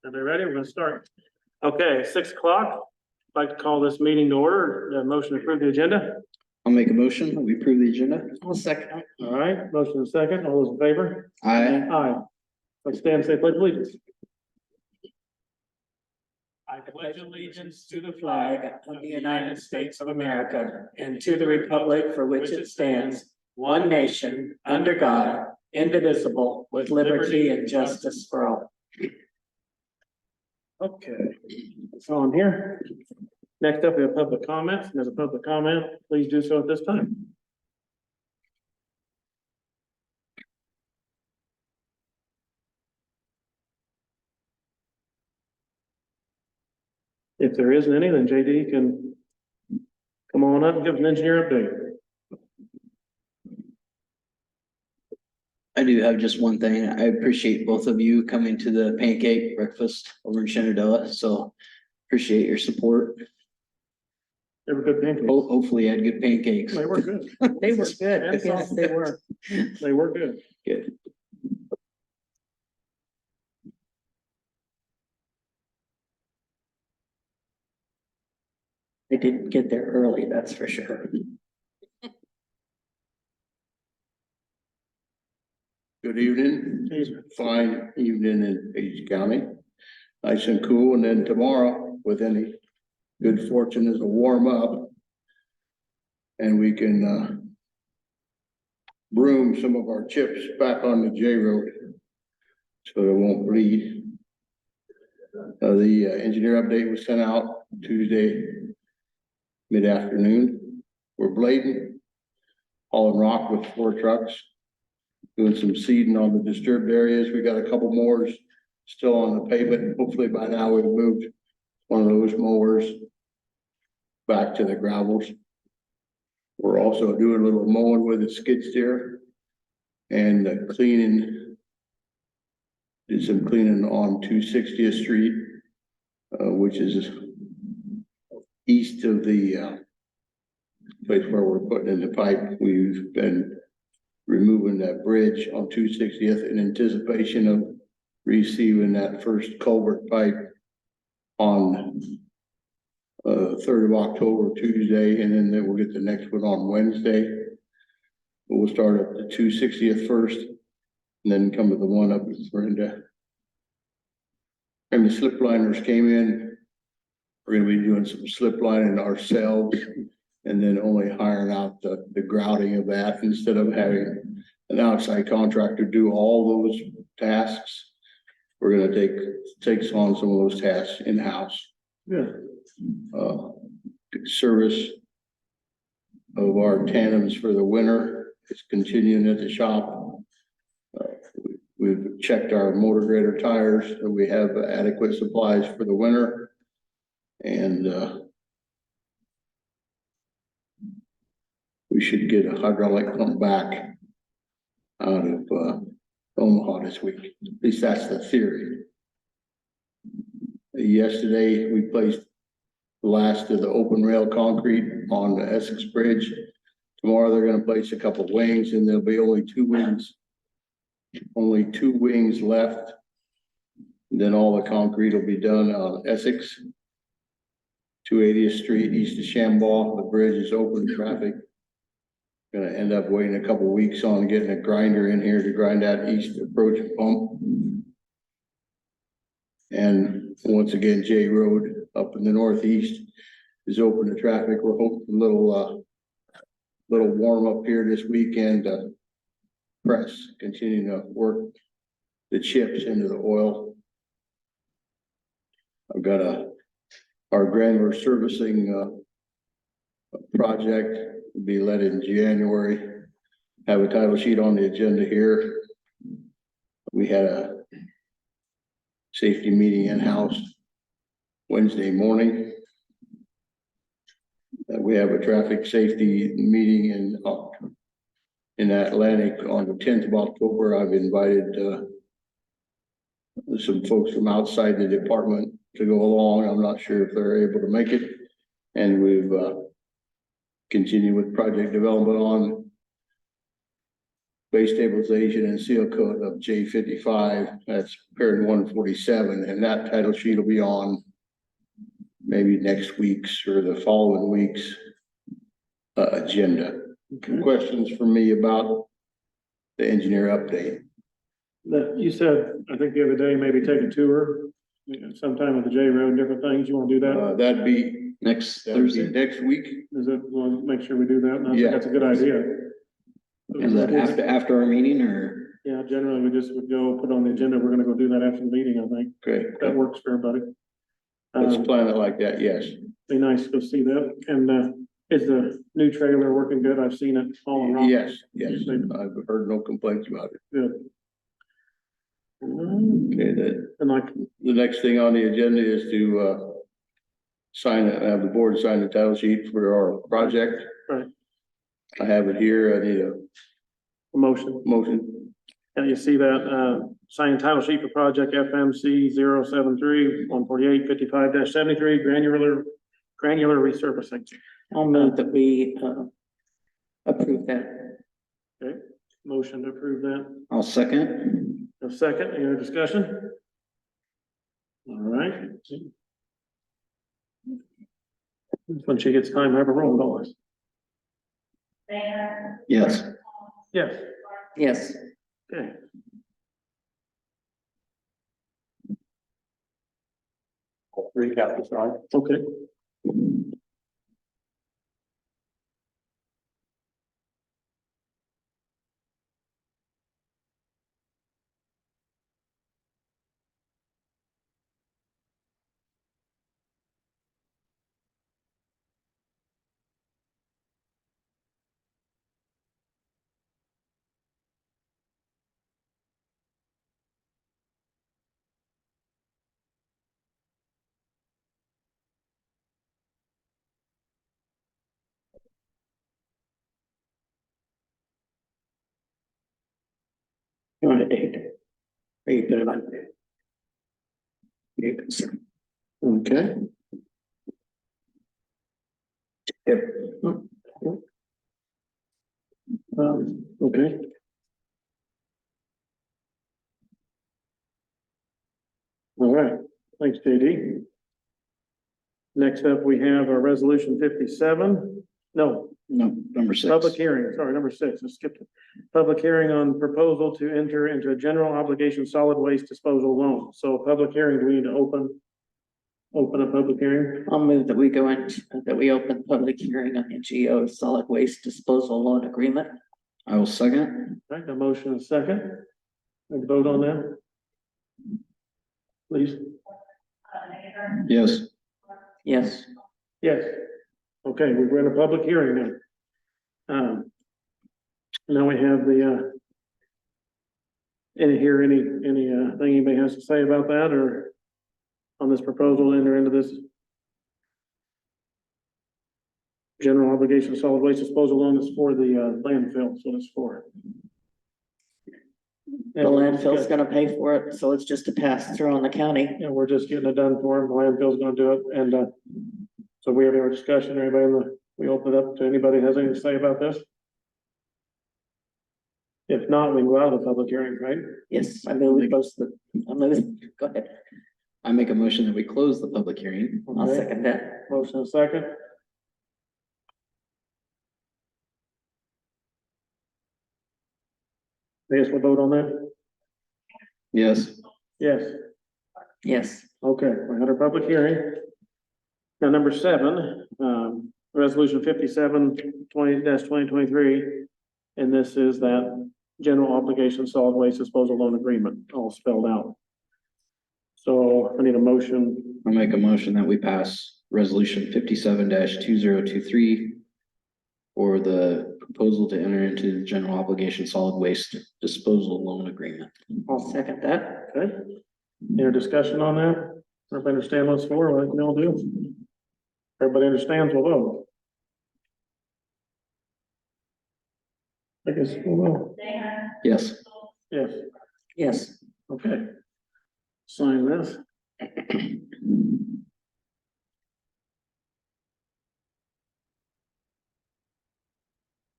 Are they ready? We're gonna start. Okay, 6 o'clock. I'd like to call this meeting to order. The motion to approve the agenda. I'll make a motion that we approve the agenda. I'll second. All right, motion and second. All those in favor? Aye. Aye. Let's stand and say pledge allegiance. I pledge allegiance to the flag of the United States of America and to the republic for which it stands, one nation, under God, indivisible, with liberty and justice for all. Okay, that's all I'm here. Next up, we have public comments. There's a public comment. Please do so at this time. If there isn't any, then JD can come on up and give us an engineer update. I do have just one thing. I appreciate both of you coming to the pancake breakfast over in Shenandoah, so appreciate your support. They were good pancakes. Hopefully you had good pancakes. They were good. They were good. Yes, they were. They were good. Good. They didn't get there early, that's for sure. Good evening, fine evening in Page County. Nice and cool, and then tomorrow, with any good fortune, is a warm up. And we can broom some of our chips back on the J road. So it won't bleed. The engineer update was sent out Tuesday mid-afternoon. We're blading, hauling rock with 4 trucks. Doing some seeding on the disturbed areas. We got a couple mowers still on the pavement. Hopefully by now we've moved one of those mowers back to the gravels. We're also doing a little mowing with a skid steer and cleaning. Did some cleaning on 260th Street, which is east of the place where we're putting in the pipe. We've been removing that bridge on 260th in anticipation of receiving that first culvert pipe on 3rd of October, Tuesday, and then we'll get the next one on Wednesday. We'll start at the 260th first, and then come to the one up in Brenda. And the slip liners came in. We're gonna be doing some slip lining ourselves. And then only hiring out the grouting of that instead of having an outside contractor do all those tasks. We're gonna take on some of those tasks in-house. Yeah. Service of our tandems for the winter is continuing at the shop. We've checked our motor grader tires, so we have adequate supplies for the winter. And we should get a hydraulic pump back out of Omaha this week. At least that's the theory. Yesterday, we placed the last of the open rail concrete on the Essex Bridge. Tomorrow, they're gonna place a couple of wings, and there'll be only 2 wings. Only 2 wings left. Then all the concrete will be done on Essex. 280th Street, east of Shambaugh. The bridge is open to traffic. Gonna end up waiting a couple weeks on getting a grinder in here to grind that east approach pump. And once again, J Road up in the northeast is open to traffic. We're hoping a little warm up here this weekend. Press, continue to work the chips into the oil. I've got our granular servicing project will be led in January. Have a title sheet on the agenda here. We had a safety meeting in-house Wednesday morning. We have a traffic safety meeting in Atlantic on the 10th of October. I've invited some folks from outside the department to go along. I'm not sure if they're able to make it. And we've continued with project development on base stabilization and seal coat of J55, that's paired 147, and that title sheet will be on maybe next week's or the following week's agenda. Questions for me about the engineer update? That you said, I think the other day, maybe take a tour, sometime with the J Road, different things. You want to do that? That'd be Next Thursday? next week. Is it, we'll make sure we do that? And I think Yeah. that's a good idea. Is that after our meeting or? Yeah, generally we just would go put on the agenda. We're gonna go do that after the meeting, I think. Okay, That works for everybody. let's plan it like that, yes. Be nice to go see that. And, is the new trailer working good? I've seen it all around. Yes, I've heard no complaints about it. Good. Okay, And like, the next thing on the agenda is to sign it, have the board sign the title sheet for our project. Right. I have it here. I need a motion. motion. And you see that, signed title sheet for project FMC 073-148-55-73 granular resurfacing. I'll move that we, approve that. Okay, motion to approve that. I'll second. A second, any other discussion? All right. When she gets time, have a roll call. Yes. Yes, Yes. okay. Recap this, right? Okay. You want to date? Are you good about that? You can say. Okay. Okay. All right, thanks, JD. Next up, we have a resolution 57. No, No, number 6. public hearing, sorry, number 6, I skipped it. Public hearing on proposal to enter into a general obligation solid waste disposal loan. So public hearing, do we need to open a public hearing? I'll move that we go into, that we open public hearing on the NGO solid waste disposal loan agreement. I will second. Right, a motion and a second. Let's vote on that. Please. Yes. Yes. Yes. Okay, we're in a public hearing now. Now we have the, anything anybody has to say about that or on this proposal to enter into this general obligation solid waste disposal loan is for the landfill, so it's for. The landfill's gonna pay for it, so it's just a pass through on the county. Yeah, we're just getting it done for them. The landfill's gonna do it, and, so we have our discussion, everybody, we open it up to anybody who has anything to say about this? If not, we can go out of the public hearing, right? Yes, I move we close the, I move, go ahead. I make a motion that we close the public hearing. I'll Okay. second that. Motion and second. I guess we'll vote on that? Yes. Yes, Yes. okay, we had our public hearing. Now, number 7, resolution 57-20-2023. And this is that general obligation solid waste disposal loan agreement, all spelled out. So I need a motion. I'll make a motion that we pass resolution 57-2023 for the proposal to enter into the general obligation solid waste disposal loan agreement. I'll second that. Okay, any discussion on that? Everybody understand what's for, like we all do? Everybody understands, we'll vote. I guess we'll vote. Yes. Yes, Yes. okay. Sign this.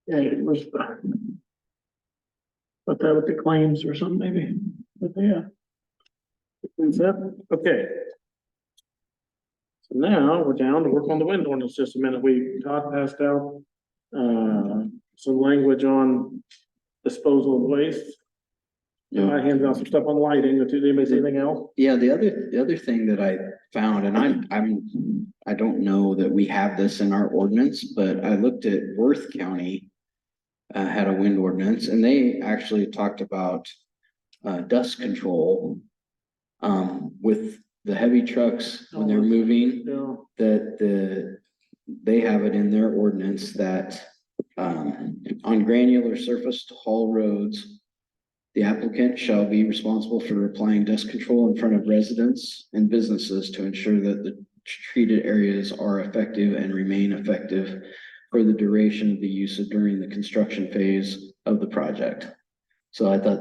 Okay, where's the- Put that with the claims or something maybe, but yeah. Cleans up, okay. So now we're down to work on the wind ordinance just a minute. Todd passed out, some language on disposal of waste. I handed out some stuff on lighting. Did anybody see anything else? Yeah, the other thing that I found, and I don't know that we have this in our ordinance, but I looked at Worth County. Had a wind ordinance, and they actually talked about dust control. With the heavy trucks when they're moving, Yeah, they have it in their ordinance that on granular surfaced haul roads, the applicant shall be responsible for applying dust control in front of residents and businesses to ensure that the treated areas are effective and remain effective for the duration of the use of during the construction phase of the project. So I thought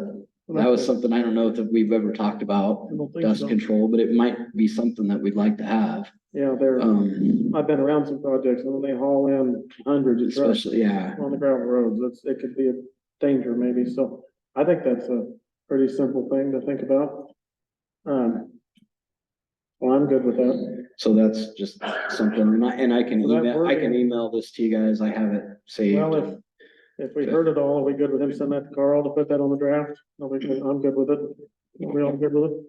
that was something, I don't know if we've ever talked about, I don't think dust so. control, but it might be something that we'd like to have. Yeah, I've been around some projects and when they haul in hundreds of trucks Especially, yeah, on the gravel roads, it could be a danger maybe, so I think that's a pretty simple thing to think about. Well, I'm good with that. so that's just something, and I can So that wording- email this to you guys, I have it saved. Well, if we heard it all, are we good with him sending that to Carl to put that on the draft? I'm good with it. Are we all good with it?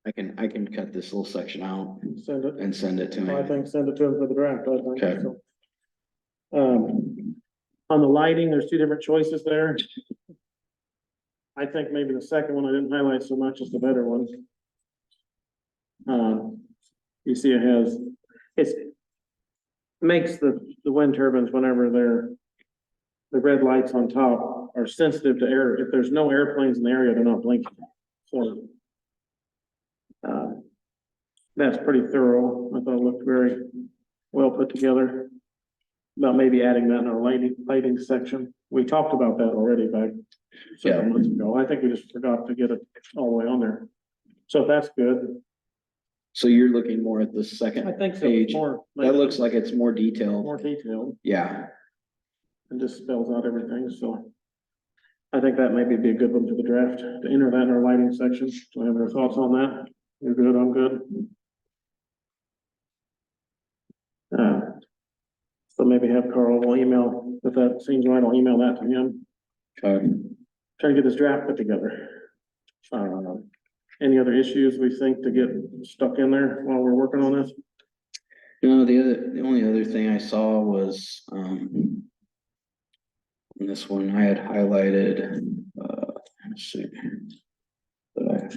I can cut this little section out Send it. and send it to I me. think send it to him for the draft, I think. Okay. So. On the lighting, there's two different choices there. I think maybe the second one I didn't highlight so much is the better one. You see it makes the wind turbines whenever the red lights on top are sensitive to air. If there's no airplanes in the area, they're not blinking. So that's pretty thorough. I thought it looked very well put together. About maybe adding that in our lighting section. We talked about that already back several months ago. I think we just forgot to get it all the way on there. So that's good. So you're looking more at the I second think so. page. More. That looks like it's more detailed. More detailed Yeah, and just spells out everything, so. I think that maybe be a good one for the draft, to enter that in our lighting section. Do I have your thoughts on that? You're good, I'm good. So maybe have Carl, will email, if that seems right, I'll email that to him. okay. Try to get this draft put together. Any other issues we think to get stuck in there while we're working on this? No, the only other thing I saw was, in this one I had highlighted, let's see. But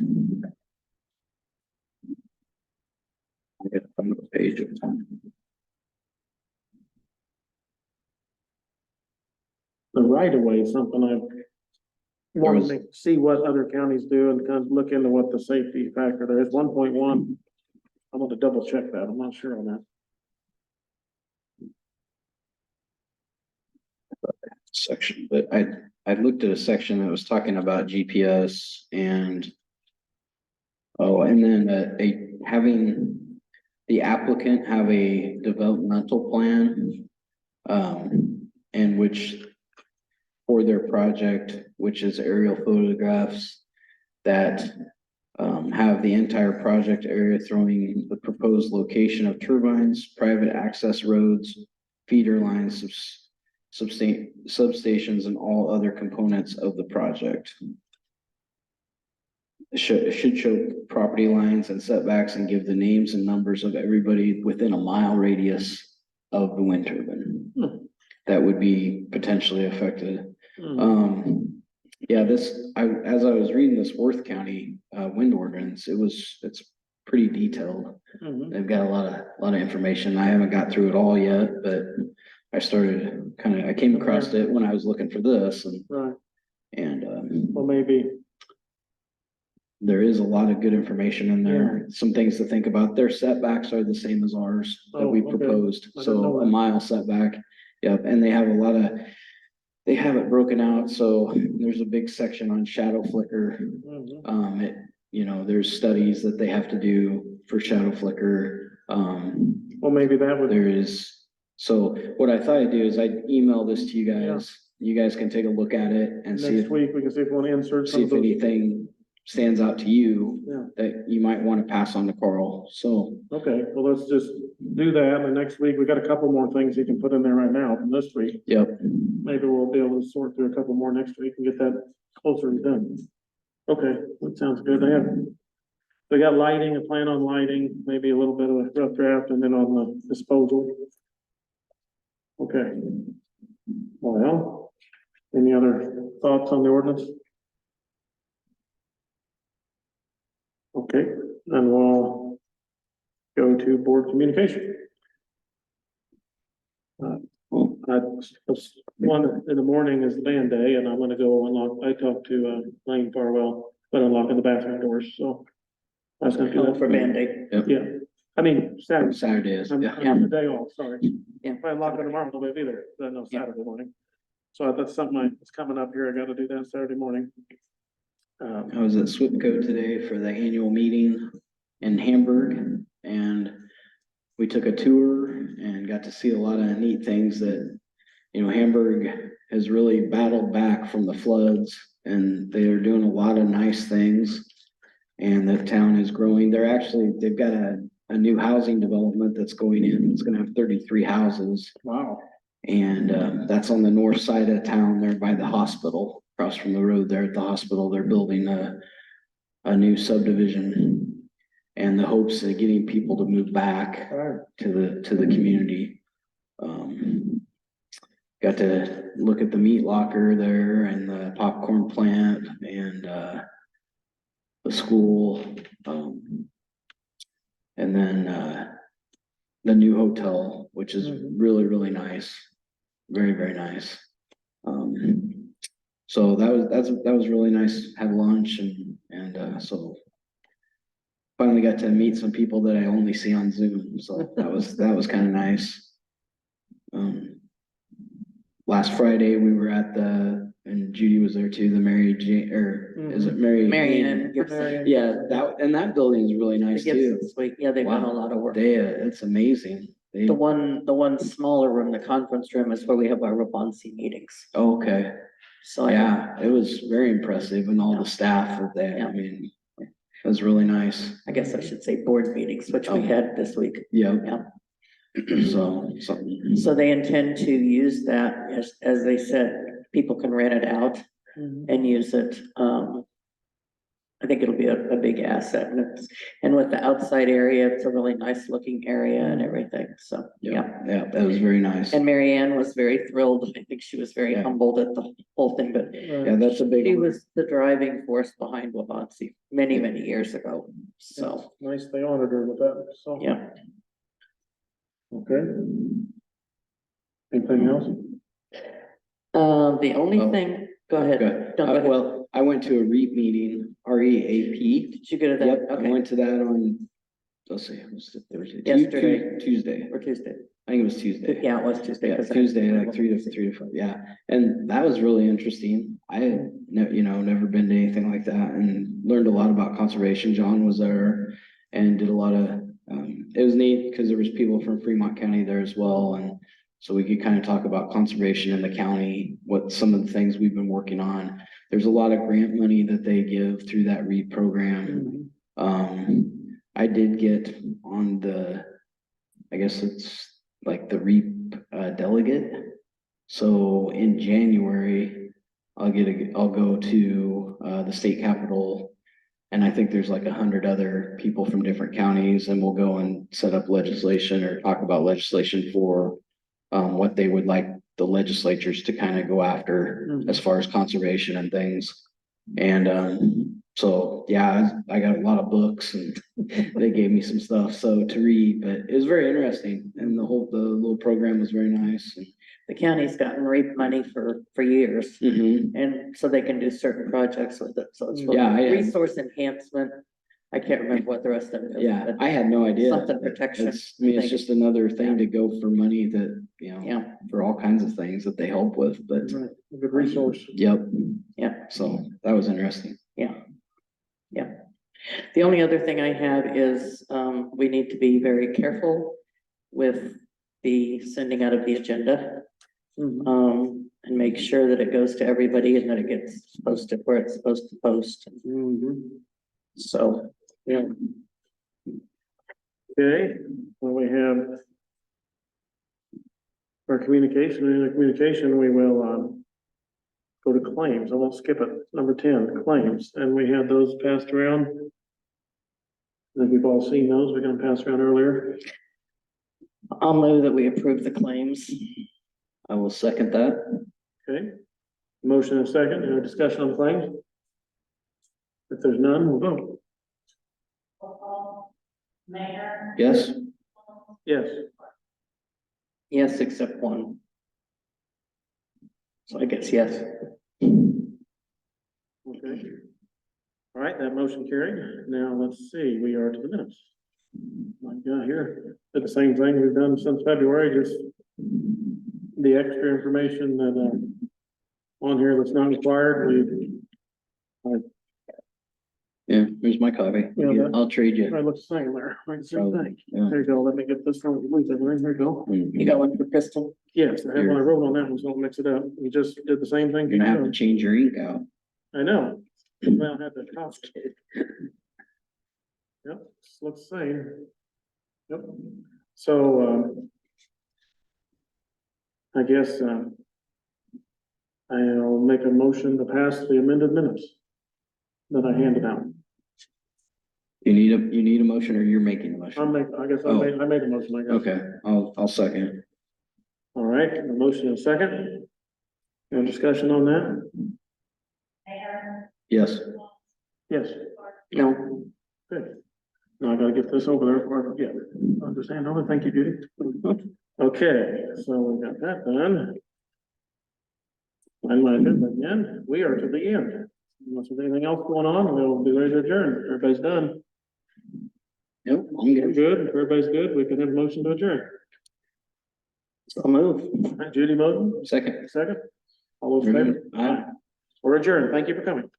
I get on the page of time. The right of way is something I've wanted to see what other counties do and kind of look into what the safety factor there is. 1.1. I want to double check that. I'm not sure on that. Section, but I looked at a section that was talking about GPS and then having the applicant have a developmental plan, and which for their project, which is aerial photographs that have the entire project area throwing the proposed location of turbines, private access roads, feeder lines, substations, and all other components of the project. It should show property lines and setbacks and give the names and numbers of everybody within a mile radius of the wind turbine that would be potentially affected. Yeah, as I was reading this Worth County wind ordinance, it's pretty detailed. They've got a lot of information. I haven't got through it all yet, but I came across it when I was looking for this Right. and Well, maybe. there is a lot of good information in there. Some things to think about. Their setbacks are the same as ours that we proposed. I didn't know So a that. mile setback. Yep, and they have they have it broken out. So there's a big section on shadow flicker. There's studies that they have to do for shadow flicker. Well, maybe that would. There is So what I thought I'd do is I'd email this to you guys. You guys can take a look at it and see Next week, we can see if we want to insert some see of if those. anything stands out to you Yeah. that you might want to pass on to Carl. So, Okay, well, let's just do that, and next week, we got a couple more things you can put in there right now from this week. yep, Maybe we'll be able to sort through a couple more next week and get that closer to done. Okay, that sounds good. They got lighting, a plan on lighting, maybe a little bit of a rough draft, and then on the disposal. Okay. Well, any other thoughts on the ordinance? Okay, then we'll go to board communication. One in the morning is the band day, and I'm gonna go unlock, I talked to, Lane Farwell, but unlocking the bathroom doors, so. I was gonna do that For Band-Aid. Yeah, I mean, Saturday. Saturday is, I'm yeah. the day off, sorry. Yeah. If I unlock it tomorrow, I'll be either, then no, Yeah. Saturday morning. So that's something that's coming up here, I gotta do that Saturday morning. I was at SWPCO today for the annual meeting in Hamburg, and we took a tour and got to see a lot of neat things that, Hamburg has really battled back from the floods, and they are doing a lot of nice things. And the town is growing. They've got a new housing development that's going in. It's gonna have 33 houses. Wow. And that's on the north side of town there by the hospital, across from the road there at the hospital. They're building a new subdivision. And the hopes of getting people to move back to the community. Got to look at the meat locker there and the popcorn plant and the school, and then the new hotel, which is really, really nice. Very, very nice. So that was really nice. Had lunch and so finally got to meet some people that I only see on Zoom. So that was kind of nice. Last Friday we were at and Judy was there too, the Mary Jane, or is it Mary? Marianne Gibson. Yeah, that building is really nice The too. Gibson Suite. Yeah, they've done a lot of work. It's amazing. The one smaller room, the conference room, is where we have our Raponsi meetings. Okay, So yeah, it was very impressive and all the staff were there. Yeah. I mean, it was really nice. I guess I should say board meetings, which we had this week. Yeah. Yeah. So, So they intend to use that, as they said, people can rent it out and use it. I think it'll be a big asset, and with the outside area, it's a really nice looking area and everything, so, yeah. yeah, that was very nice. And Marianne was very thrilled. I think she was very humbled at the whole thing, but Yeah, that's a big she one. was the driving force behind Wabansi many, many years ago, so, Nice, they honored her with that, so. yeah. Okay. Anything else? The only Oh. thing, go ahead. Okay. No, go ahead. Well, I went to a REAP meeting, REAP. Did you go to that? Yep, I Okay, went to that on, let's see, it was Thursday. Yesterday. Tuesday. or Tuesday? I think it was Tuesday. Yeah, it was Tuesday. Yeah, 'cause I- Tuesday, like three to five, yeah, and that was really interesting. I had never been to anything like that and learned a lot about conservation. John was there and did a lot of, it was neat because there was people from Fremont County there as well, and so we could kind of talk about conservation in the county, what some of the things we've been working on. There's a lot of grant money that they give through that REAP program. I did get on I guess it's like the REAP delegate. So in January, I'll go to the state capitol. And I think there's like 100 other people from different counties, and we'll go and set up legislation or talk about legislation for what they would like the legislatures to kind of go after as far as conservation and things. And so, yeah, I got a lot of books and they gave me some stuff to read, but it was very interesting. And the little program was very nice. The county's gotten REAP money for years, and so they can do certain projects with it, so it's Yeah, resource enhancement. I can't remember what the rest of it is. Yeah, but I had no idea. Something protection. It's just another thing to go for money that, Yeah, for all kinds of things that they help with, but Right, a good resource. yep. yeah, So that was interesting. yeah. Yeah. The only other thing I have is, we need to be very careful with the sending out of the agenda. Mhm. And make sure that it goes to everybody and that it gets posted where it's supposed to post. Mhm. So, Yeah. Okay, well, we have our communication, and in the communication, we will, go to claims. I won't skip it. Number 10, claims, and we had those passed around. I think we've all seen those. We're gonna pass around earlier. I'll move that we approve the claims. I will second that. Okay, motion and second, any discussion on claims? If there's none, we'll vote. Yes? Yes, Yes, except one. So I guess yes. okay. All right, that motion carried. Now, let's see, we are to the minutes. My God, here, did the same thing we've done since February, just the extra information that, on here that's not required, Yeah, here's my copy. Yeah, that- I'll trade you. I look the same there, right, same thing. Yeah. There you go, let me get this one, there you go. You got one for Crystal? Yes, I have one I wrote on that one, so don't mix it up. We just did the same thing. You're gonna have to change your ink out. I know. Well, I have the cost. Yep, looks the same. Yep, so, I guess, I'll make a motion to pass the amended minutes that I handed out. You need a motion or you're making a motion? I guess Oh. I made a motion, I guess. Okay, I'll second. All right, a motion and a second. No discussion on that? Yes. Yes, No. good. Now I gotta get this over there before I forget. Understand, over, thank you, Judy. Okay, so we got that done. And my agenda again, we are to the end. Unless there's anything else going on, we'll be ready to adjourn. Everybody's done. Nope, I'm We're good. good, if everybody's good, we can have a motion to adjourn. So I'll move. All right, Judy Moden, Second. second. All those in favor? Aye. We're adjourned. Thank you for coming.